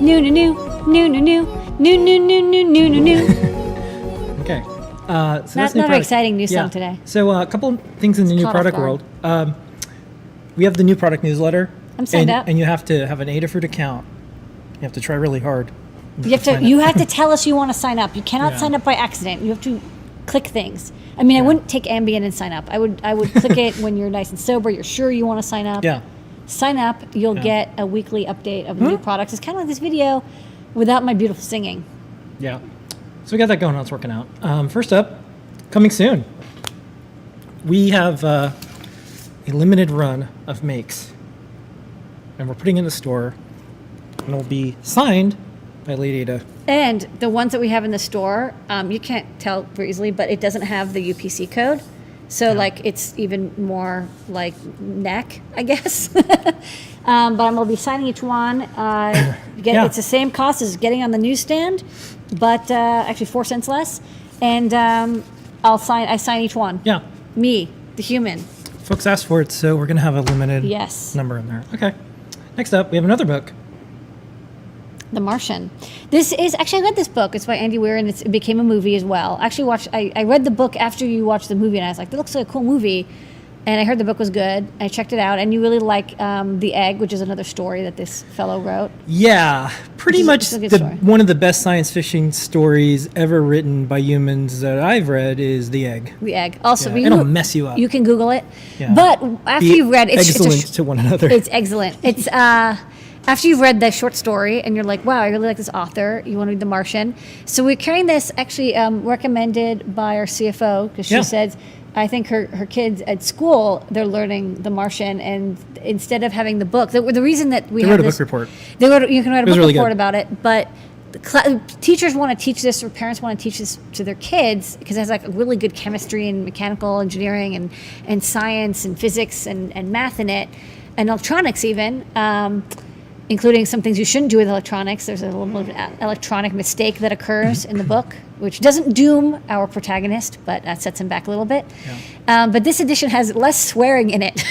New, new, new, new, new, new, new, new, new, new, new, new, new. Okay. So Not that's new very product. exciting new song today. So a couple things in the new caught product off world. We have the new product newsletter. I'm signed up. And you have to have an Adafruit account. You have to try really hard. You have to tell us you want to sign up. You cannot Yeah. sign up by accident. You have to click things. I mean, I wouldn't take Ambien and sign up. I would click it when you're nice and sober. You're sure you want to sign up. Yeah. Sign up. You'll get a weekly update of the new products. It's kind of like this video without my beautiful singing. Yeah. So we got that going on. It's working out. First up, coming soon. We have a limited run of makes. And we're putting it in the store. And it'll be signed by Lady Ada. And the ones that we have in the store, you can't tell very easily, but it doesn't have the UPC code. So, like, it's even more like neck, I guess. But I'm going to be signing each one. It's the same cost as getting on the newsstand, but actually 4 cents less. And I sign each one. Yeah. Me, the human. Folks asked for it, so we're going to have a limited number in there. Okay. Next up, we have another book. The Martian. This is actually, I read this book. It's by Andy Weir, and it became a movie as well. Actually, I read the book after you watched the movie, and I was like, that looks like a cool movie. And I heard the book was good. I checked it out, and you really like The Egg, which is another story that this fellow wrote. Yeah, pretty much one of the best science fiction stories ever written by humans that I've read is The Egg. The Egg. Also, it'll mess you up. You can Google it. Yeah. But after you've read it, excellent to one another. It's excellent. It's after you've read the short story and you're like, wow, I really like this author, you want to read The Martian. So we're carrying this actually recommended by our CFO because she said, I think her kids at school, they're learning The Martian, and instead of having the book, the reason that we have this, book report. You can write a book really report good. about it, but teachers want to teach this, or parents want to teach this to their kids because it has like really good chemistry and mechanical engineering and science and physics and math in it, and electronics even. Including some things you shouldn't do with electronics. There's a little bit of electronic mistake that occurs in the book, which doesn't doom our protagonist, but sets him back a little bit. Yeah. But this edition has less swearing in it.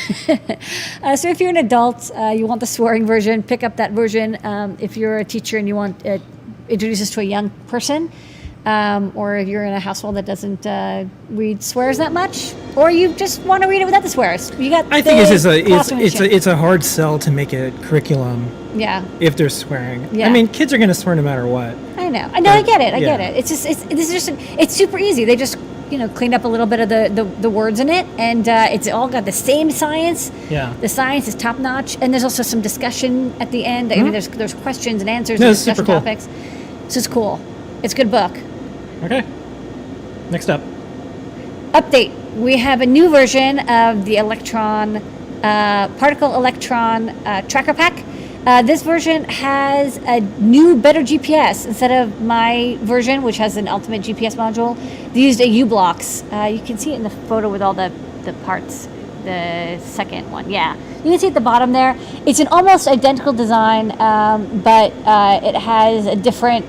So if you're an adult, you want the swearing version, pick up that version. If you're a teacher and you want to introduce this to a young person, or if you're in a household that doesn't read swears that much, or you just want to read it without the swears. I think it's a hard sell to make a curriculum. Yeah. If they're swearing. Yeah. I mean, kids are going to swear no matter what. I know. I get it. I get it. It's super easy. They just cleaned up a little bit of the words in it, and it's all got the same science. Yeah. The science is top notch, and there's also some discussion at the end. I mean, there's questions and answers and discussion topics. So it's cool. It's a good book. Okay. Next up. Update. We have a new version of the particle electron tracker pack. This version has a new, better GPS. Instead of my version, which has an ultimate GPS module, they used a U-Blocks. You can see it in the photo with all the parts. The second one, yeah. You can see at the bottom there. It's an almost identical design, but it has a different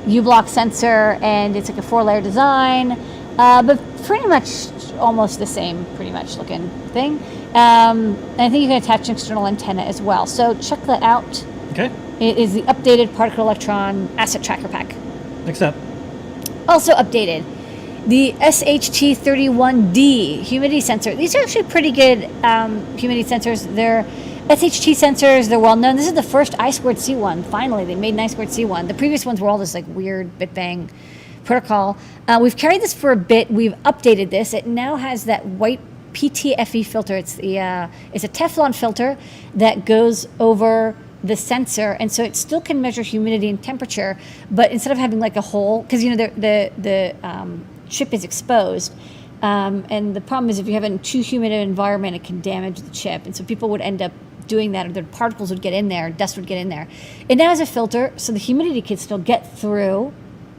U-Block sensor, and it's like a 4-layer design, but pretty much almost the same, pretty much looking thing. And I think you can attach an external antenna as well. So check that out. Okay. It is the updated particle electron asset tracker pack. Next up. Also updated, the SHT31D humidity sensor. These are actually pretty good humidity sensors. They're SHT sensors, they're well known. This is the first I2C one. Finally, they made an I2C one. The previous ones were all this like weird bit bang protocol. We've carried this for a bit. We've updated this. It now has that white PTFE filter. It's a Teflon filter that goes over the sensor, and so it still can measure humidity and temperature, but instead of having like a hole, because the chip is exposed, and the problem is if you have it in too humid an environment, it can damage the chip, and so people would end up doing that, or the particles would get in there, dust would get in there. It now has a filter, so the humidity can still get through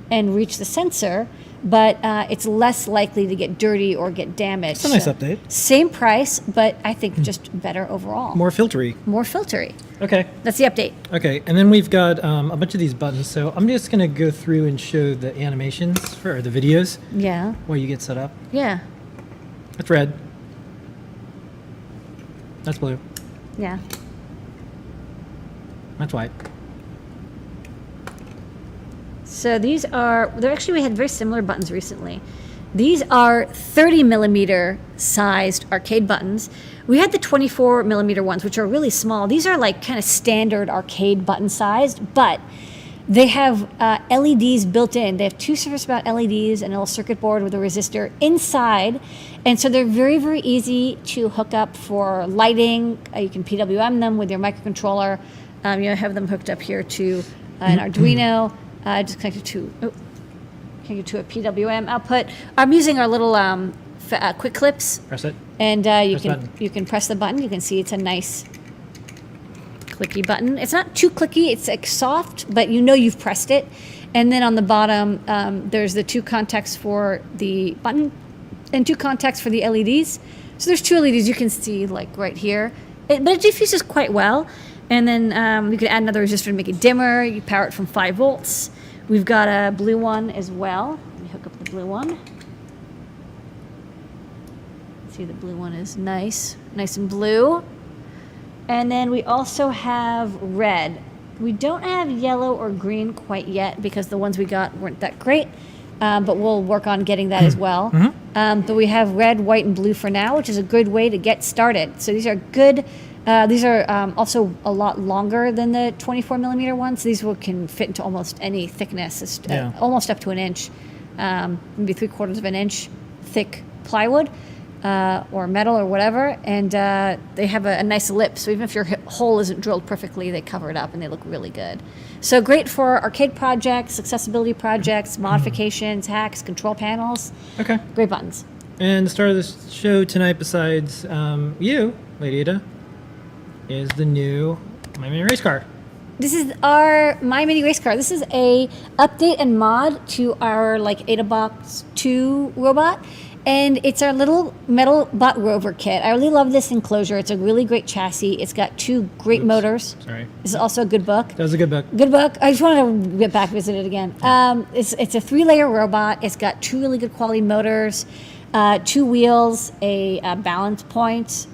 and reach the sensor, but it's less likely to get dirty or get damaged. It's a nice update. Same price, but I think just better overall. More filtery. More filtery. Okay. That's the update. Okay, and then we've got a bunch of these buttons. So I'm just going to go through and show the animations or the videos. Yeah. While you get set up. Yeah. That's red. That's blue. Yeah. That's white. So these are, we had very similar buttons recently. These are 30 millimeter sized arcade buttons. We had the 24 millimeter ones, which are really small. These are like kind of standard arcade button sized, but they have LEDs built in. They have two surface mount LEDs and a little circuit board with a resistor inside. And so they're very, very easy to hook up for lighting. You can PWM them with your microcontroller. Have them hooked up here to an Arduino. Just connected to a PWM output. I'm using our little quick clips. Press it. And Button. you can press the button. You can see it's a nice clicky button. It's not too clicky. It's like soft, but you've pressed it. And then on the bottom, there's the two contacts for the button and two contacts for the LEDs. So there's two LEDs you can see like right here. But it diffuses quite well. And then you can add another resistor to make it dimmer. You power it from 5 volts. We've got a blue one as well. Let me hook up the blue one. See, the blue one is nice and blue. And then we also have red. We don't have yellow or green quite yet because the ones we got weren't that great, but we'll work on getting that as well. But we have red, white, and blue for now, which is a good way to get started. So these are good. These are also a lot longer than the 24 millimeter ones. These can fit into almost any thickness, almost up to an inch, maybe 3/4 of an inch thick plywood. Or metal or whatever, and they have a nice lip, so even if your hole isn't drilled perfectly, they cover it up and they look really good. So great for arcade projects, accessibility projects, modifications, hacks, control panels. Okay. Great buttons. And the star of the show tonight, besides you, Lady Ada, is the new My Mini Race Car. This is our My Mini Race Car. This is a update and mod to our AdaBox 2 robot. And it's our little metal butt rover kit. I really love this enclosure. It's a really great chassis. It's got two great motors. Sorry. This is also a good book. That was a good book. Good book. I just wanted to get back visit it again. It's a 3-layer robot. It's got 2 really good quality motors, 2 wheels, a balance point.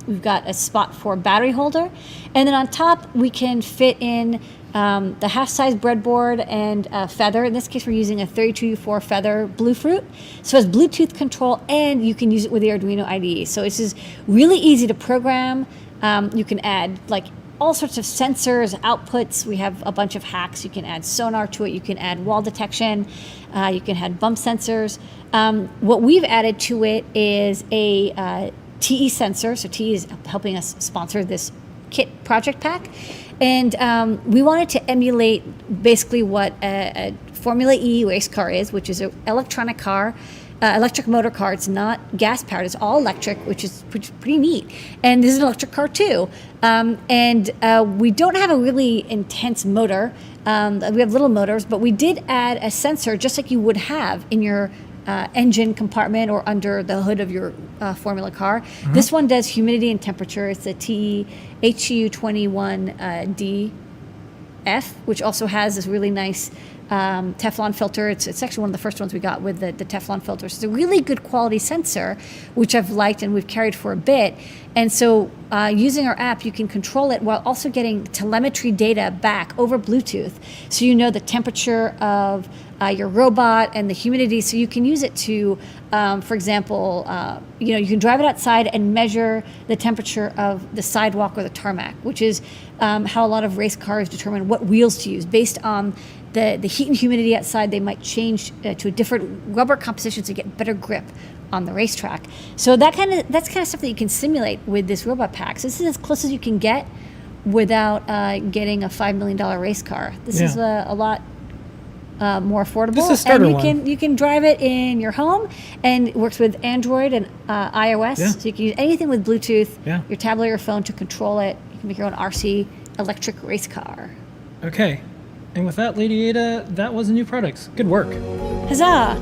We've got a spot for battery holder. And then on top, we can fit in the half-size breadboard and a feather. In this case, we're using a 32U4 feather Bluefruit. So it has Bluetooth control, and you can use it with the Arduino IDE. So this is really easy to program. You can add all sorts of sensors, outputs. We have a bunch of hacks. You can add sonar to it. You can add wall detection. You can add bump sensors. What we've added to it is a TE sensor. So TE is helping us sponsor this kit project pack. And we wanted to emulate basically what a Formula E race car is, which is an electronic car, electric motor car. It's not gas powered. It's all electric, which is pretty neat. And this is an electric car too. And we don't have a really intense motor. We have little motors, but we did add a sensor just like you would have in your engine compartment or under the hood of your Formula car. This one does humidity and temperature. It's a TE HU21DF, which also has this really nice Teflon filter. It's actually one of the first ones we got with the Teflon filters. It's a really good quality sensor, which I've liked and we've carried for a bit. And so using our app, you can control it while also getting telemetry data back over Bluetooth. So you know the temperature of your robot and the humidity. So you can use it to, for example, you can drive it outside and measure the temperature of the sidewalk or the tarmac, which is how a lot of race cars determine what wheels to use based on the heat and humidity outside. They might change to a different rubber composition to get better grip on the racetrack. So that's kind of stuff that you can simulate with this robot pack. So this is as close as you can get without getting a $5 million race car. This is a lot more affordable. This is a starter and you can drive it in your home, and it works with Android and iOS. Yeah. So you can use anything with Bluetooth, Yeah. your tablet or your phone to control it. You can make your own RC electric race car. Okay. And with that, Lady Ada, that was the new products. Good work. Huzzah!